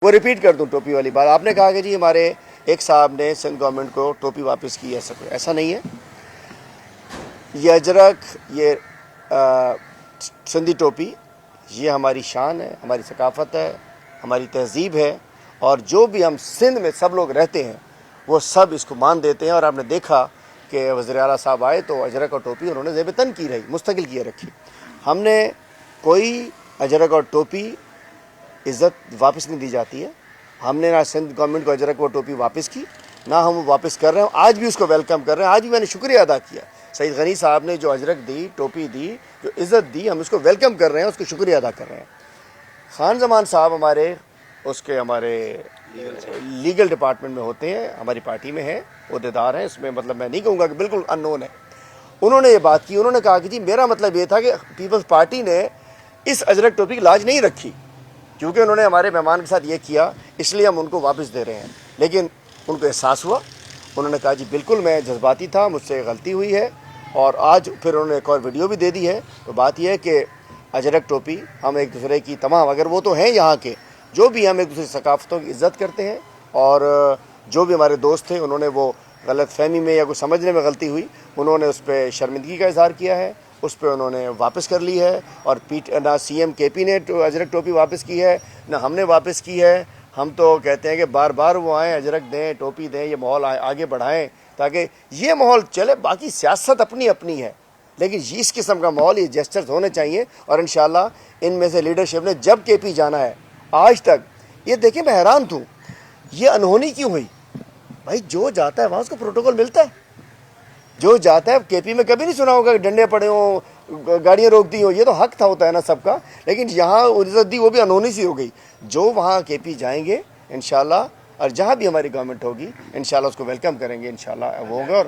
وہ ریپیٹ کر دوں ٹوپی والی بات. آپ نے کہا کہ جی ہمارے ایک صاحب نے سندھ گورنمنٹ کو ٹوپی واپس کی ہے. ایسا نہیں ہے. یہ اجرک، یہ سندھی ٹوپی، یہ ہماری شان ہے، ہماری ثقافت ہے، ہماری تہذیب ہے. اور جو بھی ہم سندھ میں سب لوگ رہتے ہیں وہ سب اس کو مان دیتے ہیں. اور آپ نے دیکھا کہ وزیر اعلیٰ صاحب آئے تو اجرک اور ٹوپی انہوں نے زیب تن کی رہی، مستقل کیے رکھی. ہم نے کوئی اجرک اور ٹوپی عزت واپس نہیں دی جاتی ہے. ہم نے نہ سندھ گورنمنٹ کو اجرک اور ٹوپی واپس کی، نہ ہم وہ واپس کر رہے ہیں. آج بھی اس کو ویلکم کر رہے ہیں. آج بھی میں نے شکریہ ادا کیا. سعید غنی صاحب نے جو اجرک دی، ٹوپی دی، جو عزت دی، ہم اس کو ویلکم کر رہے ہیں، اس کو شکریہ ادا کر رہے ہیں. خان زمان صاحب ہمارے لیگل ڈپارٹمنٹ میں ہوتے ہیں، ہماری پارٹی میں ہیں، عہدیدار ہیں. اس میں مطلب میں نہیں کہوں گا کہ بالکل ان نون ہے. انہوں نے یہ بات کی. انہوں نے کہا کہ جی میرا مطلب یہ تھا کہ پیپلز پارٹی نے اس اجرک ٹوپی کی لاج نہیں رکھی، کیونکہ انہوں نے ہمارے مہمان کے ساتھ یہ کیا، اس لیے ہم ان کو واپس دے رہے ہیں. لیکن ان کو احساس ہوا. انہوں نے کہا جی بالکل میں جذباتی تھا، مجھ سے غلطی ہوئی ہے. اور آج پھر انہوں نے ایک اور ویڈیو بھی دے دی ہے. تو بات یہ ہے کہ اجرک ٹوپی ہم ایک دوسرے کی تمام، اگر وہ تو ہیں یہاں کے، جو بھی ہم ایک دوسرے ثقافتوں کی عزت کرتے ہیں. اور جو بھی ہمارے دوست تھے انہوں نے وہ غلط فہمی میں یا کچھ سمجھنے میں غلطی ہوئی، انہوں نے اس پہ شرمندگی کا اظہار کیا ہے. اس پہ انہوں نے واپس کر لی ہے. اور نہ سی ایم کے پی نے اجرک ٹوپی واپس کی ہے، نہ ہم نے واپس کی ہے. ہم تو کہتے ہیں کہ بار بار وہ آئیں، اجرک دیں، ٹوپی دیں، یہ ماحول آگے بڑھائیں تاکہ یہ ماحول چلے. باقی سیاست اپنی اپنی ہے، لیکن اس قسم کا ماحول، یہ جیسچرز ہونے چاہیے. اور انشاءاللہ ان میں سے لیڈرشپ نے جب کے پی جانا ہے آج تک، یہ دیکھیں میں حیران تھوں یہ انہونی کیوں ہوئی. بھائی جو جاتا ہے وہاں اس کو پروٹوکول ملتا ہے. جو جاتا ہے کے پی میں کبھی نہیں سنا ہوگا کہ ڈنڈے پڑے ہوں، گاڑیاں روک دی ہوں. یہ تو حق تھا ہوتا ہے نا سب کا. لیکن یہاں عزت دی وہ بھی انہونی سی ہو گئی. جو وہاں کے پی جائیں گے انشاءاللہ، اور جہاں بھی ہماری گورنمنٹ ہوگی انشاءاللہ اس کو ویلکم کریں گے، انشاءاللہ وہ ہوگا. اور